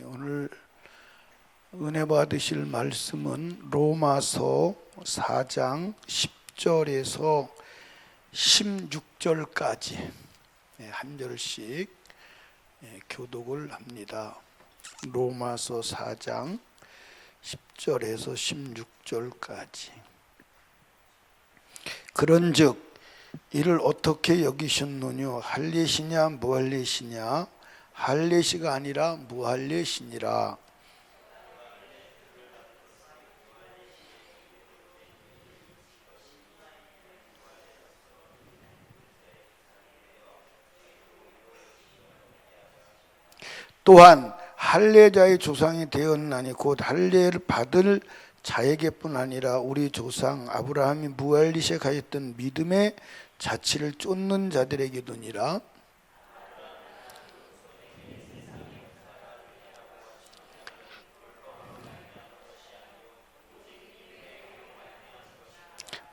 오늘 은혜 받으실 말씀은 로마서 4장 10절에서 16절까지 한 절씩 교독을 합니다. 로마서 4장 10절에서 16절까지. 그런즉 이를 어떻게 여기셨느뇨? 할례시냐 무할례시냐? 할례시가 아니라 무할례시니라. 또한 할례자의 조상이 되었나니 곧 할례를 받을 자에게뿐 아니라 우리 조상 아브라함이 무할례시에 가졌던 믿음의 자취를 쫓는 자들에게도니라.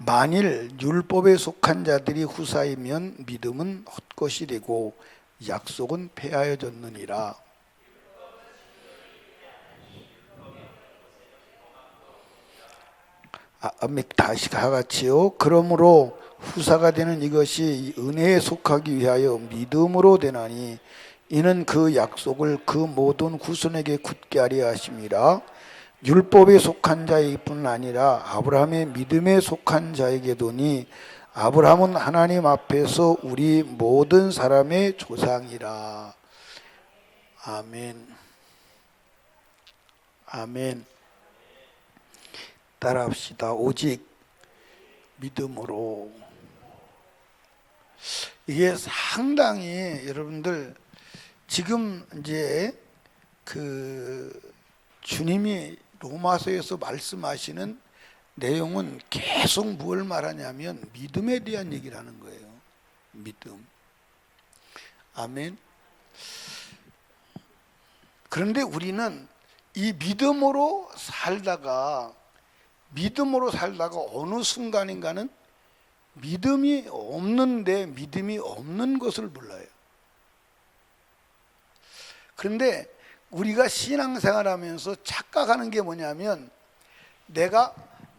만일 율법에 속한 자들이 후사이면 믿음은 헛것이 되고 약속은 폐하여졌느니라. 다시 다같이요. 그러므로 후사가 되는 이것이 은혜에 속하기 위하여 믿음으로 되나니 이는 그 약속을 그 모든 후손에게 굳게 하려 하심이라. 율법에 속한 자이뿐 아니라 아브라함의 믿음에 속한 자에게도니 아브라함은 하나님 앞에서 우리 모든 사람의 조상이라. 아멘. 아멘. 따라합시다. 오직 믿음으로. 이게 상당히 여러분들 지금 이제 주님이 로마서에서 말씀하시는 내용은 계속 뭘 말하냐면 믿음에 대한 얘기를 하는 거예요. 믿음. 아멘. 그런데 우리는 이 믿음으로 살다가 어느 순간인가는 믿음이 없는 것을 몰라요. 그런데 우리가 신앙생활하면서 착각하는 게 뭐냐면 내가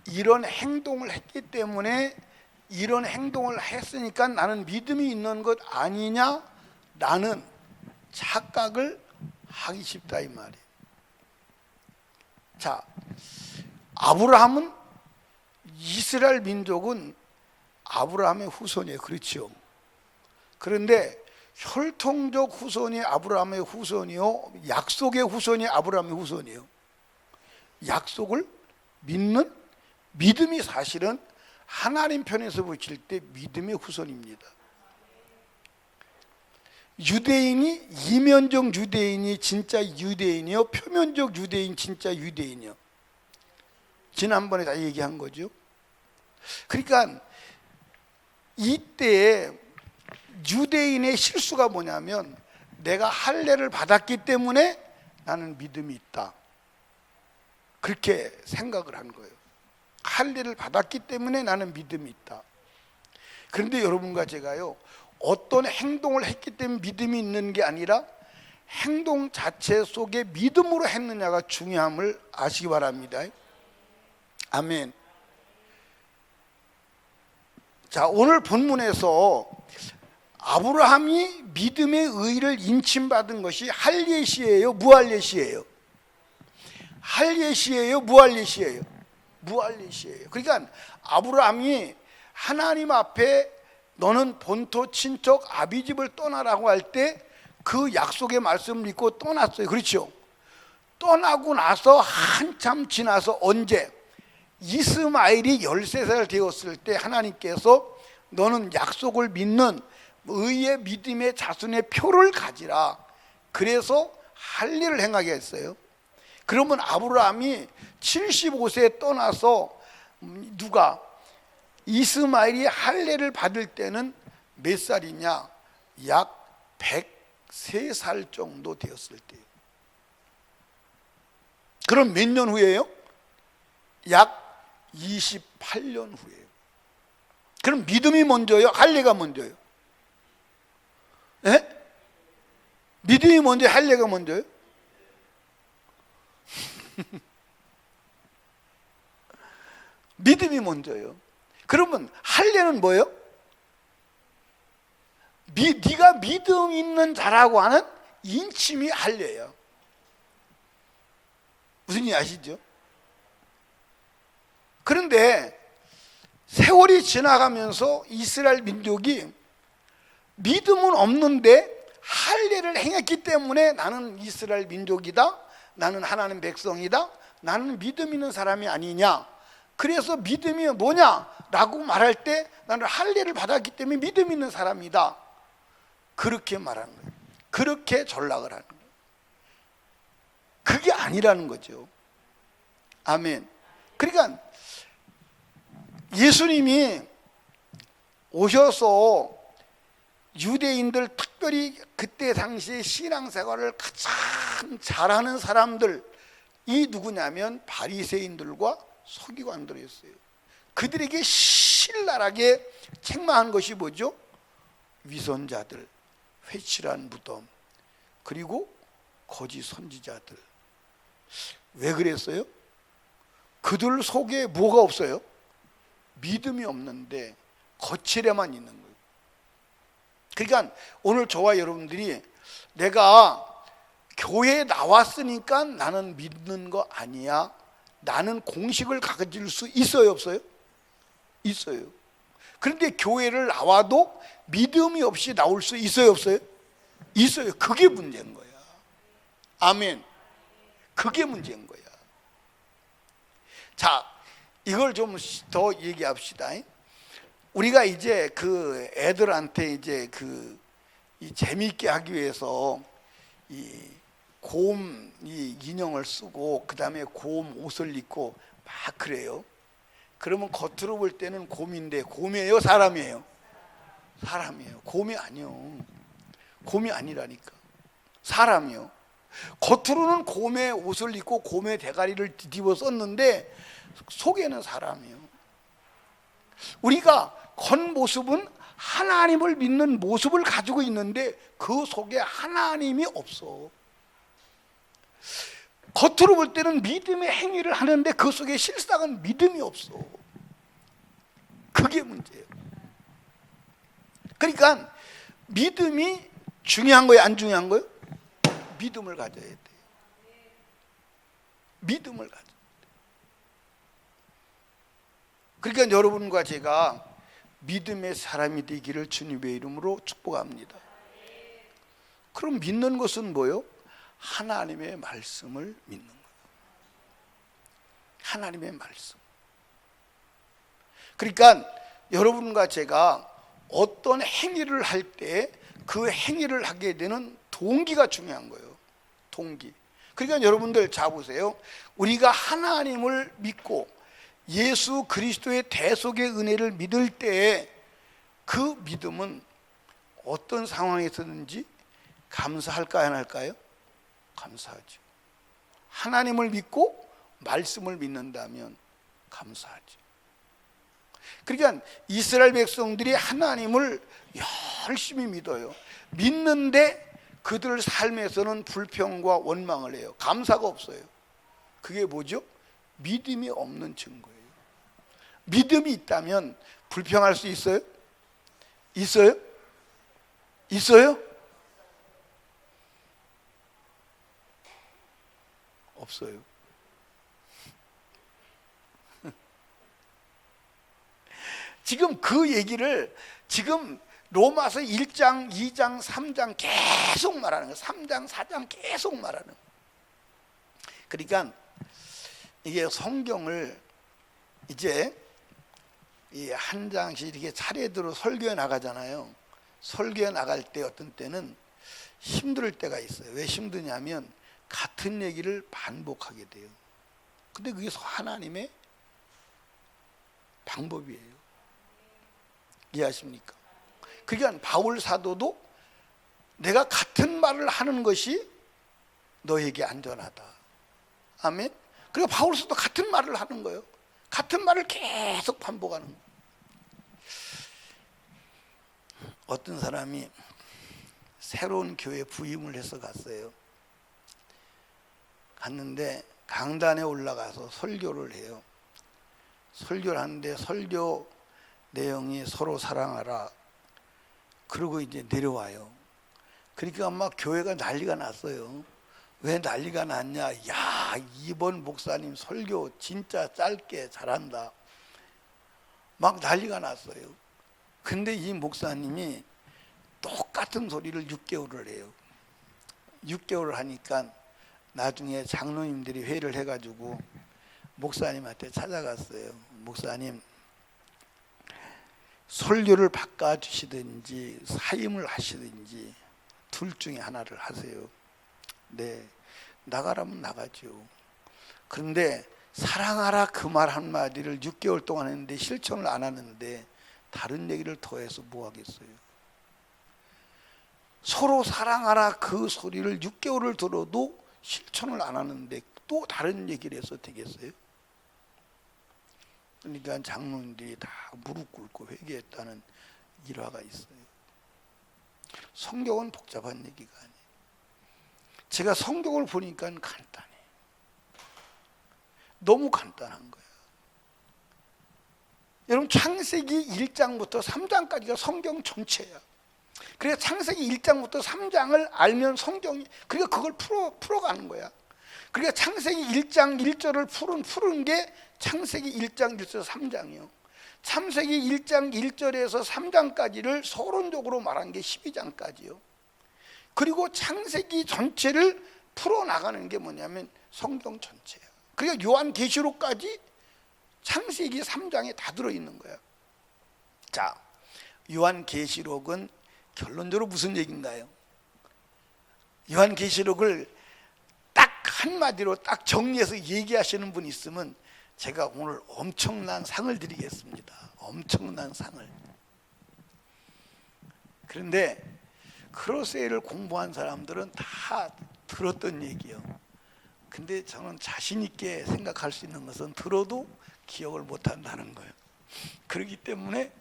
이런 행동을 했기 때문에 이런 행동을 했으니까 나는 믿음이 있는 것 아니냐? 라는 착각을 하기 쉽다 이 말이에요. 자, 아브라함은 이스라엘 민족은 아브라함의 후손이에요. 그렇죠? 그런데 혈통적 후손이 아브라함의 후손이요, 약속의 후손이 아브라함의 후손이요. 약속을 믿는 믿음이 사실은 하나님 편에서 보실 때 믿음의 후손입니다. 유대인이 이면적 유대인이 진짜 유대인이요, 표면적 유대인 진짜 유대인이요. 지난번에 다 얘기한 거죠. 그러니까 이때 유대인의 실수가 뭐냐면 내가 할례를 받았기 때문에 나는 믿음이 있다, 그렇게 생각을 한 거예요. 할례를 받았기 때문에 나는 믿음이 있다. 그런데 여러분과 제가요, 어떤 행동을 했기 때문에 믿음이 있는 게 아니라 행동 자체 속에 믿음으로 했느냐가 중요함을 아시기 바랍니다. 아멘. 자, 오늘 본문에서 아브라함이 믿음의 의를 인침받은 것이 할례시예요, 무할례시예요? 할례시예요, 무할례시예요? 무할례시예요. 그러니까 아브라함이 하나님 앞에 너는 본토 친척 아비집을 떠나라고 할 때 그 약속의 말씀을 믿고 떠났어요. 그렇죠? 떠나고 나서 한참 지나서 언제? 이스마엘이 13살 되었을 때 하나님께서 너는 약속을 믿는 의의 믿음의 자손의 표를 가지라. 그래서 할례를 행하게 했어요. 그러면 아브라함이 75세에 떠나서 이스마엘이 할례를 받을 때는 몇 살이냐? 약 103살 정도 되었을 때예요. 그럼 몇 년 후에요? 약 28년 후에요. 그럼 믿음이 먼저요, 할례가 먼저요? 예? 믿음이 먼저요, 할례가 먼저요? 믿음이 먼저요. 그러면 할례는 뭐예요? 네가 믿음 있는 자라고 하는 인침이 할례예요. 무슨 일 아시죠? 그런데 세월이 지나가면서 이스라엘 민족이 믿음은 없는데 할례를 행했기 때문에 나는 이스라엘 민족이다, 나는 하나님 백성이다, 나는 믿음 있는 사람이 아니냐. 그래서 믿음이 뭐냐 라고 말할 때 나는 할례를 받았기 때문에 믿음 있는 사람이다, 그렇게 말하는 거예요. 그렇게 전락을 하는 거예요. 그게 아니라는 거죠. 아멘. 그러니까 예수님이 오셔서 유대인들, 특별히 그때 당시에 신앙생활을 가장 잘하는 사람들, 이 누구냐면 바리새인들과 서기관들이었어요. 그들에게 신랄하게 책망한 것이 뭐죠? 위선자들, 회칠한 무덤, 그리고 거짓 선지자들. 왜 그랬어요? 그들 속에 뭐가 없어요? 믿음이 없는데 거칠에만 있는 거예요. 그러니까 오늘 저와 여러분들이 내가 교회에 나왔으니까 나는 믿는 거 아니야, 나는 공식을 가질 수 있어요, 없어요? 있어요. 그런데 교회를 나와도 믿음이 없이 나올 수 있어요, 없어요? 있어요. 그게 문제인 거야. 아멘. 그게 문제인 거야. 자, 이걸 좀 더 얘기합시다. 우리가 이제 그 애들한테 이제 이 재미있게 하기 위해서 이 곰 이 인형을 쓰고 그 다음에 곰 옷을 입고 막 그래요. 그러면 겉으로 볼 때는 곰인데 곰이에요, 사람이에요? 사람이에요. 곰이 아니요. 곰이 아니라니까. 사람이요. 겉으로는 곰의 옷을 입고 곰의 대가리를 뒤집어 썼는데 속에는 사람이요. 우리가 겉모습은 하나님을 믿는 모습을 가지고 있는데 그 속에 하나님이 없어. 겉으로 볼 때는 믿음의 행위를 하는데 그 속에 실상은 믿음이 없어. 그게 문제예요. 그러니까 믿음이 중요한 거예요, 안 중요한 거예요? 믿음을 가져야 돼요. 믿음을 가져야 돼요. 그러니까 여러분과 제가 믿음의 사람이 되기를 주님의 이름으로 축복합니다. 그럼 믿는 것은 뭐예요? 하나님의 말씀을 믿는 거예요. 하나님의 말씀. 그러니까 여러분과 제가 어떤 행위를 할 때 그 행위를 하게 되는 동기가 중요한 거예요. 동기. 그러니까 여러분들 자 보세요. 우리가 하나님을 믿고 예수 그리스도의 대속의 은혜를 믿을 때 그 믿음은 어떤 상황에서든지 감사할까요, 안 할까요? 감사하죠. 하나님을 믿고 말씀을 믿는다면 감사하죠. 그러니까 이스라엘 백성들이 하나님을 열심히 믿어요. 믿는데 그들 삶에서는 불평과 원망을 해요. 감사가 없어요. 그게 뭐죠? 믿음이 없는 증거예요. 믿음이 있다면 불평할 수 있어요? 있어요? 있어요? 없어요. 지금 그 얘기를 지금 로마서 1장, 2장, 3장 계속 말하는 거예요. 3장, 4장 계속 말하는 거예요. 그러니까 이게 성경을 이제 이 한 장씩 이렇게 차례대로 설교해 나가잖아요. 설교해 나갈 때 어떤 때는 힘들 때가 있어요. 왜 힘드냐면 같은 얘기를 반복하게 돼요. 근데 그게 하나님의 방법이에요. 이해하십니까? 그러니까 바울 사도도 내가 같은 말을 하는 것이 너에게 안전하다. 아멘. 그러니까 바울 사도 같은 말을 하는 거예요. 같은 말을 계속 반복하는 거예요. 어떤 사람이 새로운 교회 부임을 해서 갔어요. 갔는데 강단에 올라가서 설교를 해요. 설교를 하는데 설교 내용이 서로 사랑하라. 그러고 이제 내려와요. 그러니까 막 교회가 난리가 났어요. 왜 난리가 났냐? 야, 이번 목사님 설교 진짜 짧게 잘한다. 막 난리가 났어요. 근데 이 목사님이 똑같은 소리를 6개월을 해요. 6개월을 하니까 나중에 장로님들이 회의를 해가지고 목사님한테 찾아갔어요. 목사님, 설교를 바꿔주시든지 사임을 하시든지 둘 중에 하나를 하세요. 네, 나가라면 나가죠. 그런데 사랑하라 그 말 한마디를 6개월 동안 했는데 실천을 안 하는데 다른 얘기를 더해서 뭐 하겠어요? 서로 사랑하라 그 소리를 6개월을 들어도 실천을 안 하는데 또 다른 얘기를 해서 되겠어요? 그러니까 장로님들이 다 무릎 꿇고 회개했다는 일화가 있어요. 성경은 복잡한 얘기가 아니에요. 제가 성경을 보니까 간단해. 너무 간단한 거야. 여러분, 창세기 1장부터 3장까지가 성경 전체야. 그래서 창세기 1장부터 3장을 알면 성경이, 그러니까 그걸 풀어가는 거야. 그러니까 창세기 1장 1절을 푸는 게 창세기 1장 1절 3장이요. 창세기 1장 1절에서 3장까지를 서론적으로 말한 게 12장까지요. 그리고 창세기 전체를 풀어나가는 게 뭐냐면 성경 전체야. 그러니까 요한계시록까지 창세기 3장에 다 들어있는 거야. 자, 요한계시록은 결론적으로 무슨 얘기인가요? 요한계시록을 딱 한마디로 딱 정리해서 얘기하시는 분 있으면 제가 오늘 엄청난 상을 드리겠습니다. 엄청난 상을. 그런데 크로세이를 공부한 사람들은 다 들었던 얘기예요. 근데 저는 자신 있게 생각할 수 있는 것은 들어도 기억을 못 한다는 거예요. 그렇기 때문에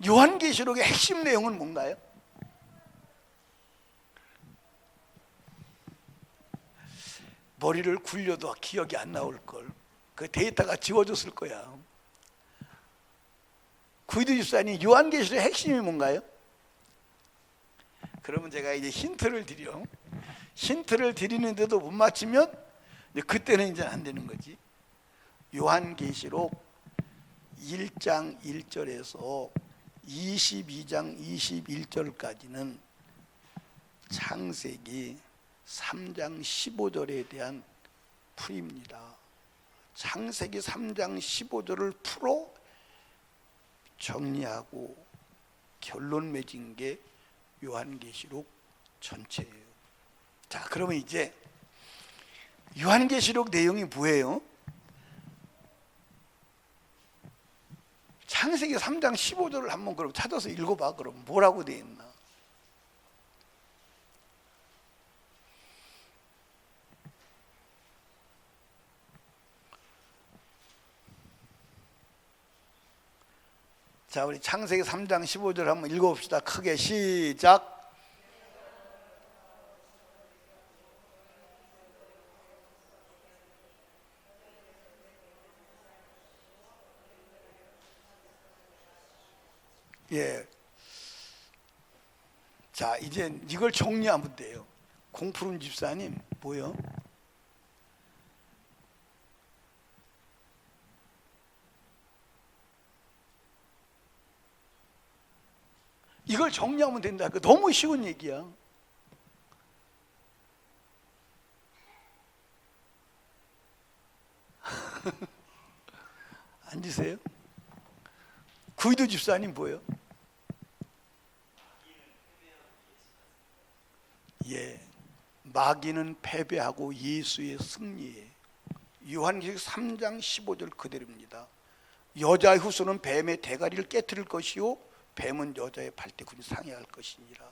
요한계시록의 핵심 내용은 뭔가요? 머리를 굴려도 기억이 안 나올 걸. 그 데이터가 지워졌을 거야. 구이도 집사님, 요한계시록의 핵심이 뭔가요? 그러면 제가 이제 힌트를 드려. 힌트를 드리는데도 못 맞히면 그때는 이제 안 되는 거지. 요한계시록 1장 1절에서 22장 21절까지는 창세기 3장 15절에 대한 풀이입니다. 창세기 3장 15절을 풀어 정리하고 결론 맺은 게 요한계시록 전체예요. 자, 그러면 이제 요한계시록 내용이 뭐예요? 창세기 3장 15절을 한번 그럼 찾아서 읽어봐. 그럼 뭐라고 되어 있나? 자, 우리 창세기 3장 15절 한번 읽어봅시다. 크게 시작. 예. 자, 이제 이걸 정리하면 돼요. 공푸른 집사님, 뭐요? 이걸 정리하면 된다. 너무 쉬운 얘기야. 앉으세요. 구이도 집사님 뭐예요? 예, 마귀는 패배하고 예수의 승리에. 요한계시록 3장 15절 그대로입니다. 여자의 후손은 뱀의 대가리를 깨뜨릴 것이요 뱀은 여자의 발뒤꿈치 상해할 것이니라.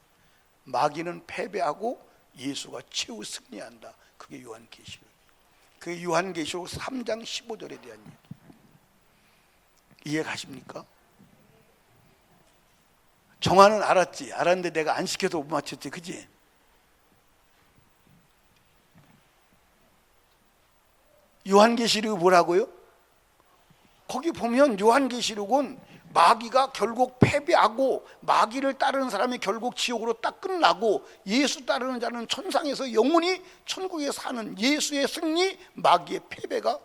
마귀는 패배하고 예수가 최후 승리한다. 그게 요한계시록. 그게 요한계시록 3장 15절에 대한 얘기. 이해 가십니까? 정화는 알았지. 알았는데 내가 안 시켜도 못 맞췄지, 그지? 요한계시록이 뭐라고요? 거기 보면 요한계시록은 마귀가 결국 패배하고 마귀를 따르는 사람이 결국 지옥으로 딱 끝나고 예수 따르는 자는 천상에서 영원히 천국에 사는 예수의 승리, 마귀의 패배가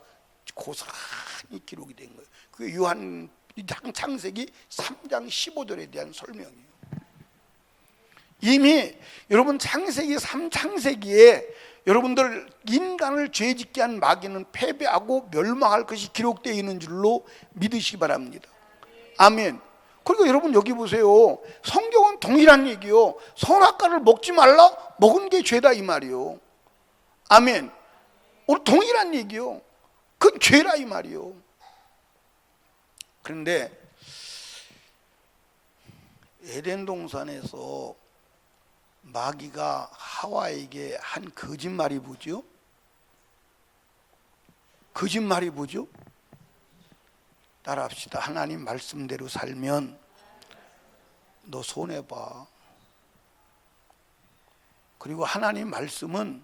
고스란히 기록이 된 거예요. 그게 요한 창세기 3장 15절에 대한 설명이에요. 이미 여러분 창세기 3창세기에 여러분들 인간을 죄짓게 한 마귀는 패배하고 멸망할 것이 기록되어 있는 줄로 믿으시기 바랍니다. 아멘. 그리고 여러분 여기 보세요. 성경은 동일한 얘기요. 선악과를 먹지 말라, 먹은 게 죄다 이 말이요. 아멘. 오늘 동일한 얘기요. 그건 죄라 이 말이요. 그런데 에덴 동산에서 마귀가 하와에게 한 거짓말이 뭐죠? 거짓말이 뭐죠? 따라합시다. 하나님 말씀대로 살면 너 손해봐. 그리고 하나님 말씀은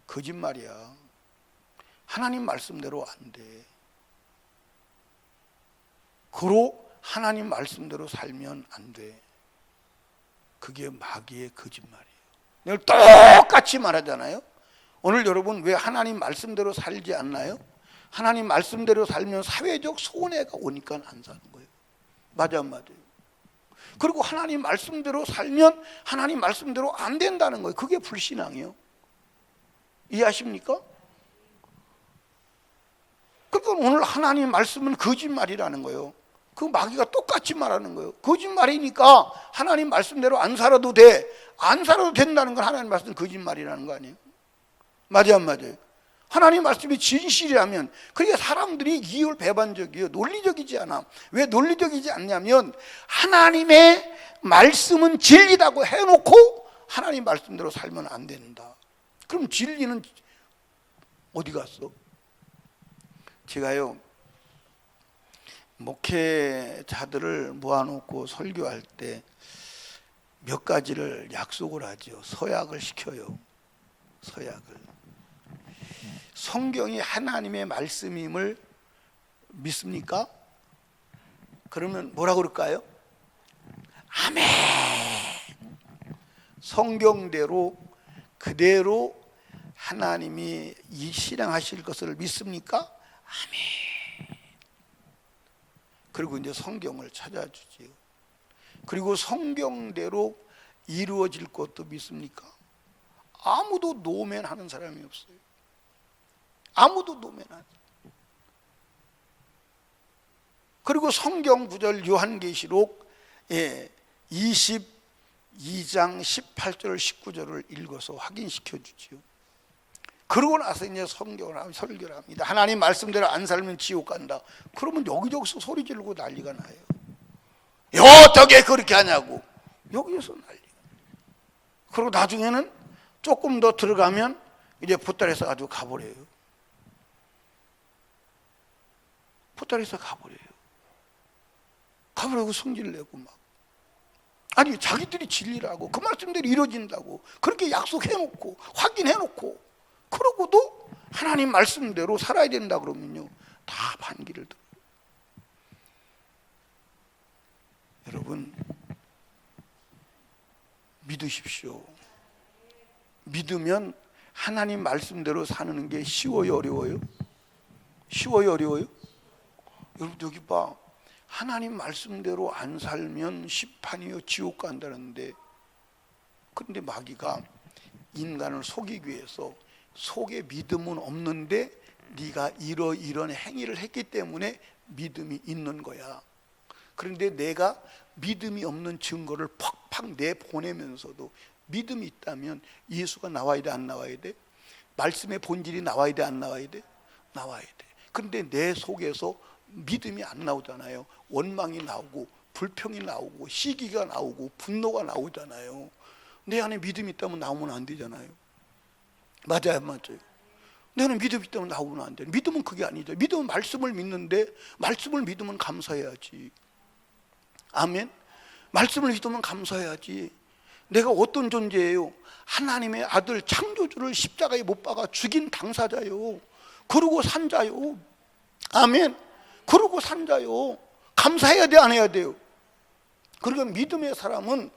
거짓말이야. 하나님 말씀대로 안 돼. 그로 하나님 말씀대로 살면 안 돼. 그게 마귀의 거짓말이에요. 늘 똑같이 말하잖아요. 오늘 여러분 왜 하나님 말씀대로 살지 않나요? 하나님 말씀대로 살면 사회적 손해가 오니까 안 사는 거예요. 맞아 안 맞아요? 그리고 하나님 말씀대로 살면 하나님 말씀대로 안 된다는 거예요. 그게 불신앙이에요. 이해하십니까? 그러니까 오늘 하나님 말씀은 거짓말이라는 거예요. 그 마귀가 똑같이 말하는 거예요. 거짓말이니까 하나님 말씀대로 안 살아도 돼. 안 살아도 된다는 건 하나님 말씀 거짓말이라는 거 아니에요? 맞아요 안 맞아요? 하나님 말씀이 진실이라면, 그러니까 사람들이 이율배반적이에요. 논리적이지 않아. 왜 논리적이지 않냐면 하나님의 말씀은 진리다고 해놓고 하나님 말씀대로 살면 안 된다. 그럼 진리는 어디 갔어? 제가요 목회자들을 모아놓고 설교할 때 몇 가지를 약속을 하죠. 서약을 시켜요. 서약을. 성경이 하나님의 말씀임을 믿습니까? 그러면 뭐라 그럴까요? 아멘. 성경대로 그대로 하나님이 이 실행하실 것을 믿습니까? 아멘. 그리고 이제 성경을 찾아주지요. 그리고 성경대로 이루어질 것도 믿습니까? 아무도 노멘하는 사람이 없어요. 아무도 노멘하지. 그리고 성경 구절 요한계시록 22장 18절 19절을 읽어서 확인시켜 주지요. 그러고 나서 이제 성경을 설교를 합니다. 하나님 말씀대로 안 살면 지옥 간다. 그러면 여기저기서 소리 지르고 난리가 나요. 어떻게 그렇게 하냐고 여기서 난리가. 그리고 나중에는 조금 더 들어가면 이제 보따리에서 가지고 가버려요. 보따리에서 가버려요. 가버리고 성질 내고 막. 아니 자기들이 진리라고 그 말씀대로 이루어진다고 그렇게 약속해놓고 확인해놓고 그러고도 하나님 말씀대로 살아야 된다 그러면요 다 반기를 들어요. 여러분 믿으십시오. 믿으면 하나님 말씀대로 사는 게 쉬워요 어려워요? 쉬워요 어려워요? 여러분 여기 봐. 하나님 말씀대로 안 살면 심판이요 지옥 간다는데, 그런데 마귀가 인간을 속이기 위해서 속에 믿음은 없는데 네가 이런 행위를 했기 때문에 믿음이 있는 거야. 그런데 내가 믿음이 없는 증거를 팍팍 내보내면서도 믿음이 있다면 예수가 나와야 돼 안 나와야 돼? 말씀의 본질이 나와야 돼 안 나와야 돼? 나와야 돼. 그런데 내 속에서 믿음이 안 나오잖아요. 원망이 나오고 불평이 나오고 시기가 나오고 분노가 나오잖아요. 내 안에 믿음이 있다면 나오면 안 되잖아요. 맞아요 맞아요? 내 안에 믿음이 있다면 나오면 안 돼. 믿음은 그게 아니죠. 믿음은 말씀을 믿는데 말씀을 믿으면 감사해야지. 아멘. 말씀을 믿으면 감사해야지. 내가 어떤 존재예요? 하나님의 아들 창조주를 십자가에 못 박아 죽인 당사자예요. 그러고 산자요. 아멘. 그러고 산자요. 감사해야 돼, 안 해야 돼요? 그러니까 믿음의 사람은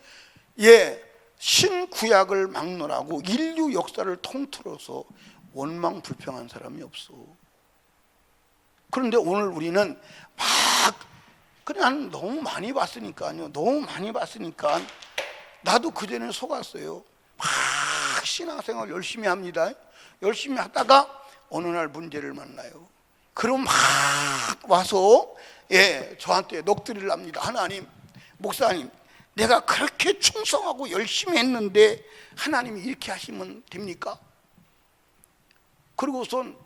신구약을 막론하고 인류 역사를 통틀어서 원망 불평한 사람이 없어. 그런데 오늘 우리는 그냥 너무 많이 봤으니까요. 너무 많이 봤으니까 나도 그전에 속았어요. 막 신앙생활 열심히 합니다. 열심히 하다가 어느 날 문제를 만나요. 그럼 막 와서 저한테 녹두리를 합니다. 하나님, 목사님, 내가 그렇게 충성하고 열심히 했는데 하나님이 이렇게 하시면 됩니까? 그리고선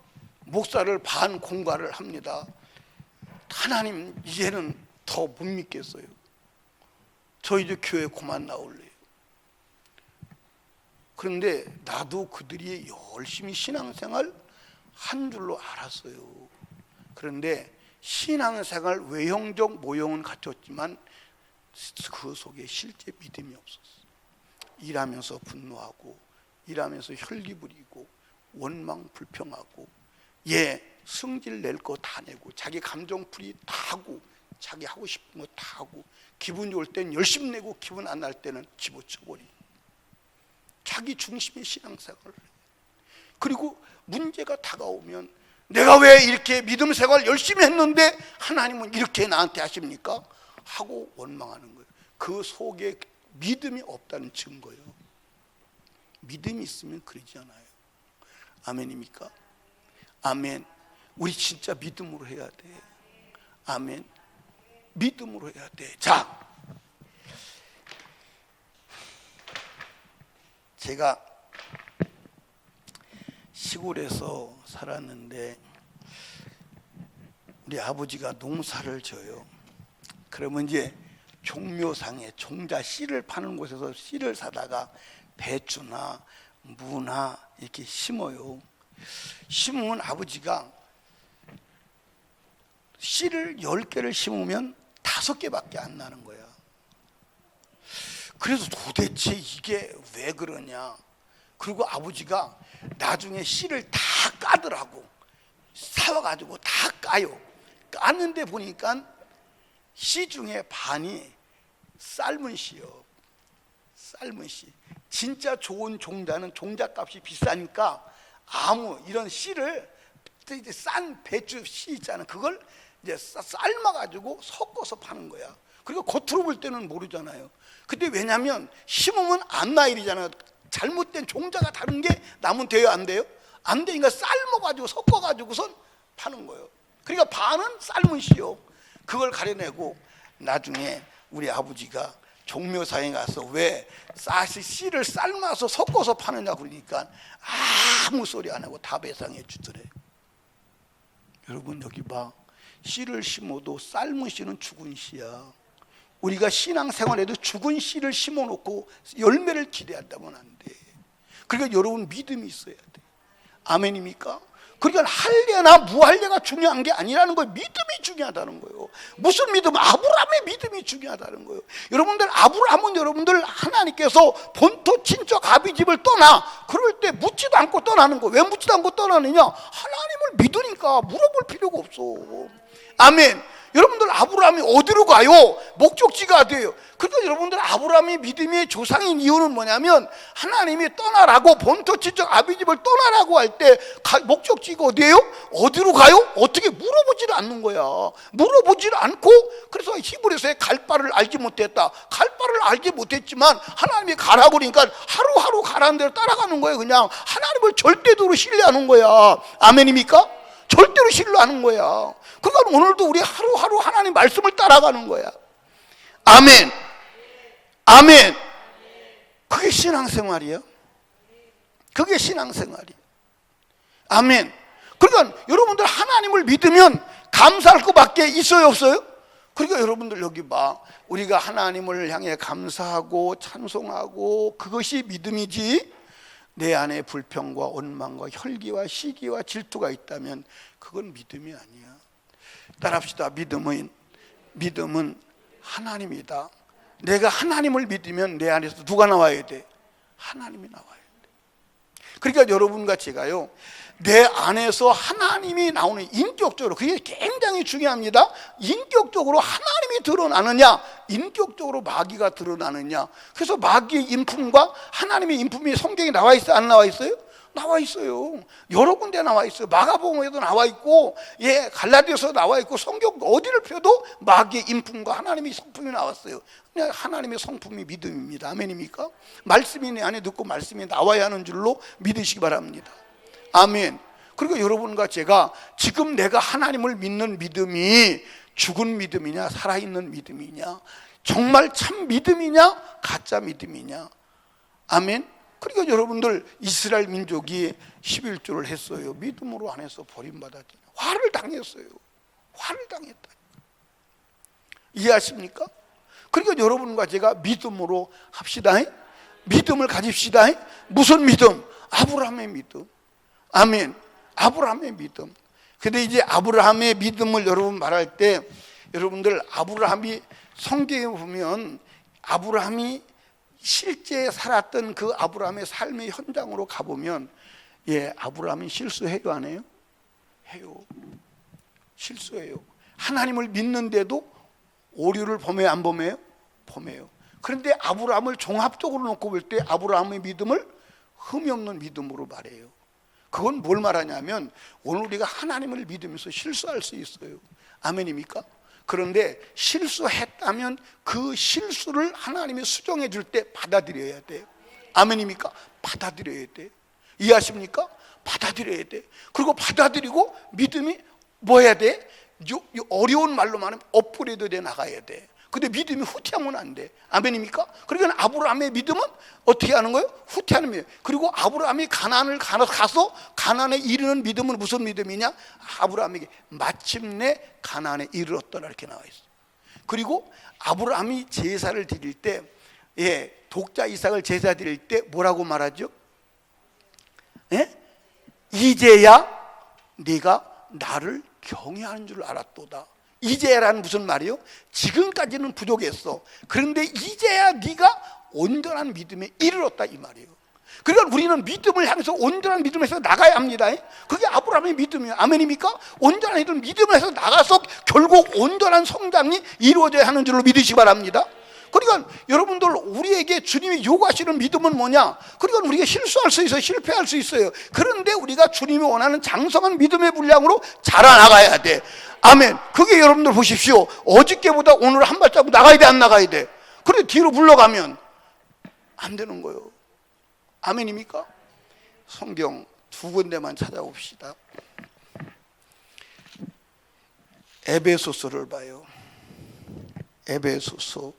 목사를 반공갈을 합니다. 하나님, 이제는 더 못 믿겠어요. 저 이제 교회 그만 나올래요. 그런데 나도 그들이 열심히 신앙생활 한 줄로 알았어요. 그런데 신앙생활 외형적 모형은 갖췄지만 그 속에 실제 믿음이 없었어요. 일하면서 분노하고, 일하면서 혈기 부리고, 원망 불평하고, 승질 낼 거 다 내고, 자기 감정풀이 다 하고, 자기 하고 싶은 거 다 하고, 기분 좋을 땐 열심히 내고, 기분 안 날 때는 집어쳐버리고, 자기 중심의 신앙생활을 해요. 그리고 문제가 다가오면 내가 왜 이렇게 믿음 생활 열심히 했는데 하나님은 이렇게 나한테 하십니까? 하고 원망하는 거예요. 그 속에 믿음이 없다는 증거예요. 믿음이 있으면 그러지 않아요. 아멘입니까? 아멘. 우리 진짜 믿음으로 해야 돼. 아멘. 믿음으로 해야 돼. 자, 제가 시골에서 살았는데 우리 아버지가 농사를 져요. 그러면 이제 종묘상에 종자 씨를 파는 곳에서 씨를 사다가 배추나 무나 이렇게 심어요. 심으면 아버지가 씨를 10개를 심으면 5개밖에 안 나는 거야. 그래서 도대체 이게 왜 그러냐. 그리고 아버지가 나중에 씨를 다 까더라고. 사와가지고 다 까요. 깠는데 보니까 씨 중에 반이 삶은 씨요. 삶은 씨. 진짜 좋은 종자는 종자값이 비싸니까 이런 씨를 싼 배추 씨 있잖아. 그걸 이제 삶아가지고 섞어서 파는 거야. 그리고 겉으로 볼 때는 모르잖아요. 근데 왜냐면 심으면 안 나일이잖아요. 잘못된 종자가 다른 게 나면 돼요, 안 돼요? 안 되니까 삶아가지고 섞어가지고선 파는 거예요. 그러니까 반은 삶은 씨요. 그걸 가려내고 나중에 우리 아버지가 종묘사에 가서 왜 씨를 삶아서 섞어서 파느냐 그러니까 아무 소리 안 하고 다 배상해 주더래. 여러분 여기 봐. 씨를 심어도 삶은 씨는 죽은 씨야. 우리가 신앙생활에도 죽은 씨를 심어놓고 열매를 기대한다면 안 돼. 그러니까 여러분 믿음이 있어야 돼. 아멘입니까? 그러니까 할례나 무할례가 중요한 게 아니라는 거예요. 믿음이 중요하다는 거예요. 무슨 믿음? 아브라함의 믿음이 중요하다는 거예요. 여러분들 아브라함은 여러분들 하나님께서 본토 친척 아비집을 떠나 그럴 때 묻지도 않고 떠나는 거예요. 왜 묻지도 않고 떠나느냐? 하나님을 믿으니까 물어볼 필요가 없어. 아멘. 여러분들 아브라함이 어디로 가요? 목적지가 어디예요? 그러니까 여러분들 아브라함이 믿음의 조상인 이유는 뭐냐면 하나님이 떠나라고 본토 친척 아비집을 떠나라고 할 때 목적지가 어디예요? 어디로 가요? 어떻게 물어보지를 않는 거야. 물어보지를 않고 그래서 히브리서에 갈 바를 알지 못했다. 갈 바를 알지 못했지만 하나님이 가라고 그러니까 하루하루 가라는 대로 따라가는 거예요. 그냥 하나님을 절대적으로 신뢰하는 거야. 아멘입니까? 절대로 신뢰하는 거야. 그러니까 오늘도 우리 하루하루 하나님 말씀을 따라가는 거야. 아멘. 아멘. 그게 신앙생활이에요. 그게 신앙생활이에요. 아멘. 그러니까 여러분들 하나님을 믿으면 감사할 것밖에 있어요, 없어요? 그러니까 여러분들 여기 봐. 우리가 하나님을 향해 감사하고 찬송하고 그것이 믿음이지. 내 안에 불평과 원망과 혈기와 시기와 질투가 있다면 그건 믿음이 아니야. 따라합시다. 믿음은 하나님이다. 내가 하나님을 믿으면 내 안에서 누가 나와야 돼? 하나님이 나와야 돼. 그러니까 여러분과 제가요, 내 안에서 하나님이 나오는, 인격적으로, 그게 굉장히 중요합니다. 인격적으로 하나님이 드러나느냐, 인격적으로 마귀가 드러나느냐. 그래서 마귀의 인품과 하나님의 인품이 성경에 나와 있어요, 안 나와 있어요? 나와 있어요. 여러 군데 나와 있어요. 마가복음에도 나와 있고, 갈라디아서도 나와 있고, 성경 어디를 펴도 마귀의 인품과 하나님의 성품이 나왔어요. 그냥 하나님의 성품이 믿음입니다. 아멘입니까? 말씀이 내 안에 듣고 말씀이 나와야 하는 줄로 믿으시기 바랍니다. 아멘. 그리고 여러분과 제가 지금 내가 하나님을 믿는 믿음이 죽은 믿음이냐, 살아있는 믿음이냐, 정말 참 믿음이냐, 가짜 믿음이냐. 아멘. 그리고 여러분들, 이스라엘 민족이 11조를 했어요. 믿음으로 안 해서 버림받았잖아요. 화를 당했어요. 화를 당했다. 이해하십니까? 그리고 여러분과 제가 믿음으로 합시다. 믿음을 가집시다. 무슨 믿음? 아브라함의 믿음. 아멘. 아브라함의 믿음. 근데 이제 아브라함의 믿음을 여러분 말할 때, 여러분들, 아브라함이 성경에 보면 아브라함이 실제 살았던 그 아브라함의 삶의 현장으로 가보면, 아브라함이 실수해요, 안 해요? 해요. 실수해요. 하나님을 믿는데도 오류를 범해요, 안 범해요? 범해요. 그런데 아브라함을 종합적으로 놓고 볼 때 아브라함의 믿음을 흠이 없는 믿음으로 말해요. 그건 뭘 말하냐면, 오늘 우리가 하나님을 믿으면서 실수할 수 있어요. 아멘입니까? 그런데 실수했다면 그 실수를 하나님이 수정해 줄 때 받아들여야 돼요. 아멘입니까? 받아들여야 돼요. 이해하십니까? 받아들여야 돼. 그리고 받아들이고 믿음이 뭐 해야 돼? 어려운 말로 말하면 업그레이드 돼 나가야 돼. 근데 믿음이 후퇴하면 안 돼. 아멘입니까? 그러니까 아브라함의 믿음은 어떻게 하는 거예요? 후퇴하는 믿음. 그리고 아브라함이 가나안을 가서 가나안에 이르는 믿음은 무슨 믿음이냐? 아브라함에게 마침내 가나안에 이르렀더라, 이렇게 나와 있어. 그리고 아브라함이 제사를 드릴 때, 독자 이삭을 제사 드릴 때 뭐라고 말하죠? 이제야 네가 나를 경외하는 줄 알았도다. 이제야라는 무슨 말이요? 지금까지는 부족했어. 그런데 이제야 네가 온전한 믿음에 이르렀다, 이 말이에요. 그러니까 우리는 믿음을 향해서 온전한 믿음에서 나가야 합니다. 그게 아브라함의 믿음이에요. 아멘입니까? 온전한 믿음에서 나가서 결국 온전한 성장이 이루어져야 하는 줄로 믿으시기 바랍니다. 그러니까 여러분들, 우리에게 주님이 요구하시는 믿음은 뭐냐? 그러니까 우리가 실수할 수 있어요. 실패할 수 있어요. 그런데 우리가 주님이 원하는 장성한 믿음의 분량으로 자라나가야 돼. 아멘. 그게 여러분들 보십시오. 어저께보다 오늘 한 발자국 나가야 돼, 안 나가야 돼? 그런데 뒤로 물러가면 안 되는 거예요. 아멘입니까? 성경 두 군데만 찾아봅시다. 에베소서를 봐요. 에베소서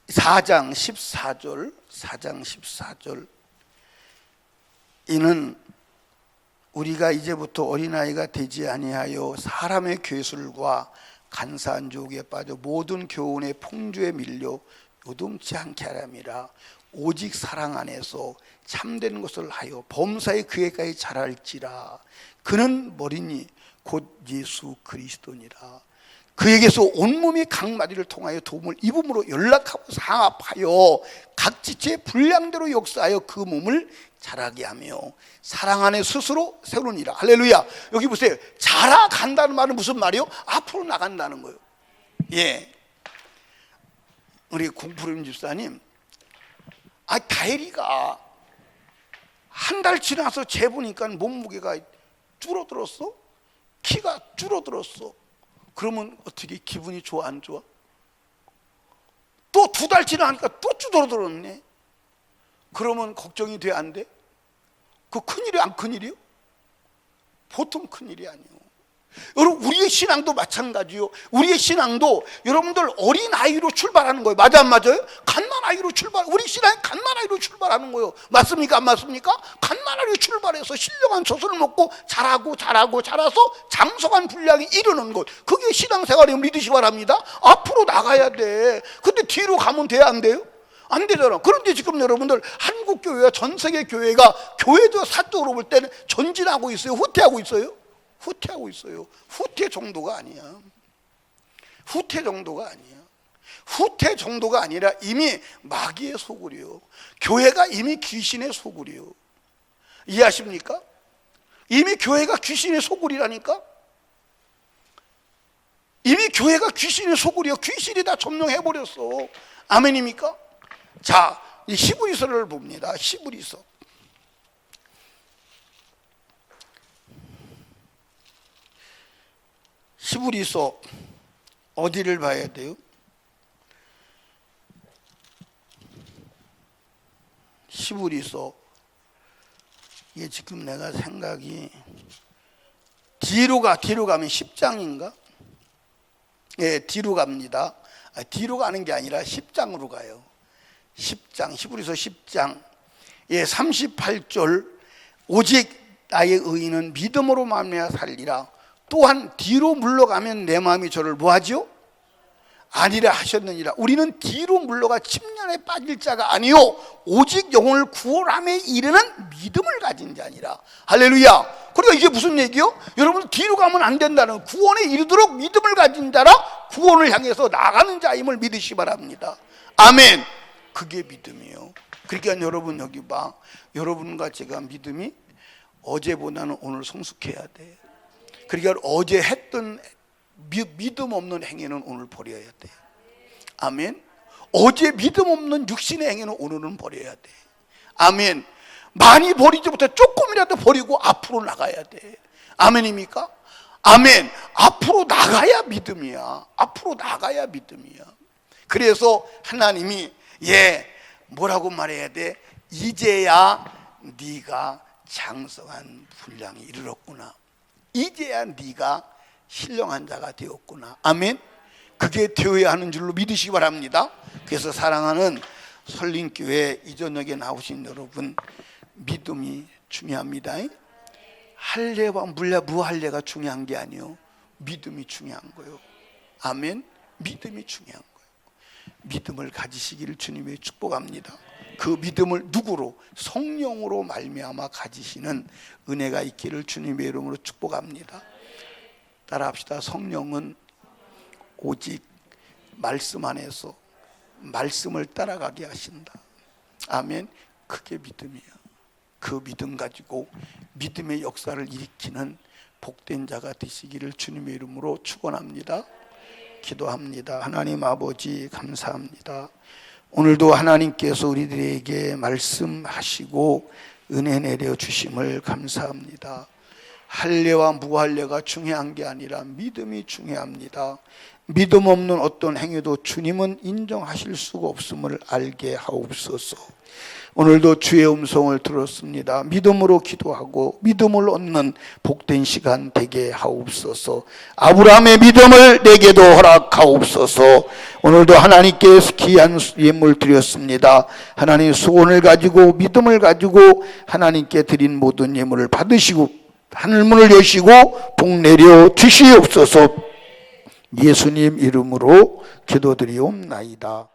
4장 14절, 4장 14절. 이는 우리가 이제부터 어린아이가 되지 아니하여 사람의 괴술과 간사한 유혹에 빠져 모든 교훈의 풍조에 밀려 요동치 않게 하람이라. 오직 사랑 안에서 참된 것을 하여 범사의 그에까지 자랄지라. 그는 머리니 곧 예수 그리스도니라. 그에게서 온몸이 각 마디를 통하여 도움을 입음으로 연락하고 상합하여 각 지체의 분량대로 역사하여 그 몸을 자라게 하며 사랑 안에 스스로 세우느니라. 할렐루야. 여기 보세요. 자라간다는 말은 무슨 말이요? 앞으로 나간다는 거예요. 우리 공프림 집사님, 다혜리가 한 달 지나서 재보니까 몸무게가 줄어들었어. 키가 줄어들었어. 그러면 어떻게 기분이 좋아, 안 좋아? 또 2달 지나니까 또 줄어들었네. 그러면 걱정이 돼, 안 돼? 그 큰일이 안 큰일이요? 보통 큰일이 아니에요. 여러분, 우리의 신앙도 마찬가지요. 우리의 신앙도 여러분들 어린아이로 출발하는 거예요. 맞아, 안 맞아요? 갓난아이로 우리 신앙이 갓난아이로 출발하는 거예요. 맞습니까, 안 맞습니까? 갓난아이로 출발해서 신령한 젖을 먹고 자라서 장성한 분량이 이르는 것, 그게 신앙생활을 믿으시기 바랍니다. 앞으로 나가야 돼. 근데 뒤로 가면 돼요, 안 돼요? 안 되잖아. 그런데 지금 여러분들 한국교회와 전세계 교회가 교회적 사적으로 볼 때는 전진하고 있어요? 후퇴하고 있어요? 후퇴하고 있어요. 후퇴 정도가 아니야. 후퇴 정도가 아니에요. 후퇴 정도가 아니라 이미 마귀의 소굴이요, 교회가 이미 귀신의 소굴이요. 이해하십니까? 이미 교회가 귀신의 소굴이라니까. 이미 교회가 귀신의 소굴이요. 귀신이 다 점령해버렸어. 아멘입니까? 자, 이 히브리서를 봅니다. 히브리서. 히브리서 어디를 봐야 돼요? 히브리서, 이게 지금 내가 생각이 뒤로 가면 10장인가? 예, 뒤로 갑니다. 뒤로 가는 게 아니라 10장으로 가요. 10장, 히브리서 10장, 예, 38절. 오직 나의 의인은 믿음으로 말미암아 살리라. 또한 뒤로 물러가면 내 마음이 저를 뭐하지요? 아니라 하셨느니라. 우리는 뒤로 물러가 침략에 빠질 자가 아니요 오직 영혼을 구원함에 이르는 믿음을 가진 자니라. 할렐루야. 그러니까 이게 무슨 얘기요? 여러분, 뒤로 가면 안 된다는, 구원에 이르도록 믿음을 가진 자라 구원을 향해서 나가는 자임을 믿으시 바랍니다. 아멘. 그게 믿음이에요. 그러니까 여러분, 여기 봐. 여러분과 제가 믿음이 어제보다는 오늘 성숙해야 돼. 그러니까 어제 했던 믿음 없는 행위는 오늘 버려야 돼. 아멘. 어제 믿음 없는 육신의 행위는 오늘은 버려야 돼. 아멘. 많이 버리지 못해 조금이라도 버리고 앞으로 나가야 돼. 아멘입니까? 아멘. 앞으로 나가야 믿음이야. 앞으로 나가야 믿음이야. 그래서 하나님이 뭐라고 말해야 돼? 이제야 네가 장성한 분량에 이르렀구나. 이제야 네가 신령한 자가 되었구나. 아멘. 그게 되어야 하는 줄로 믿으시기 바랍니다. 그래서 사랑하는 설린교회 이전역에 나오신 여러분, 믿음이 중요합니다. 할례와 무할례가 중요한 게 아니요, 믿음이 중요한 거예요. 아멘. 믿음이 중요한 거예요. 믿음을 가지시기를 주님의 축복합니다. 그 믿음을 누구로? 성령으로 말미암아 가지시는 은혜가 있기를 주님의 이름으로 축복합니다. 따라합시다. 성령은 오직 말씀 안에서 말씀을 따라가게 하신다. 아멘. 그게 믿음이야. 그 믿음 가지고 믿음의 역사를 일으키는 복된 자가 되시기를 주님의 이름으로 축원합니다. 기도합니다. 하나님 아버지, 감사합니다. 오늘도 하나님께서 우리들에게 말씀하시고 은혜 내려주심을 감사합니다. 할례와 무할례가 중요한 게 아니라 믿음이 중요합니다. 믿음 없는 어떤 행위도 주님은 인정하실 수가 없음을 알게 하옵소서. 오늘도 주의 음성을 들었습니다. 믿음으로 기도하고 믿음을 얻는 복된 시간 되게 하옵소서. 아브라함의 믿음을 내게도 허락하옵소서. 오늘도 하나님께 귀한 예물 드렸습니다. 하나님 소원을 가지고 믿음을 가지고 하나님께 드린 모든 예물을 받으시고 하늘문을 여시고 복 내려 주시옵소서. 예수님 이름으로 기도드리옵나이다.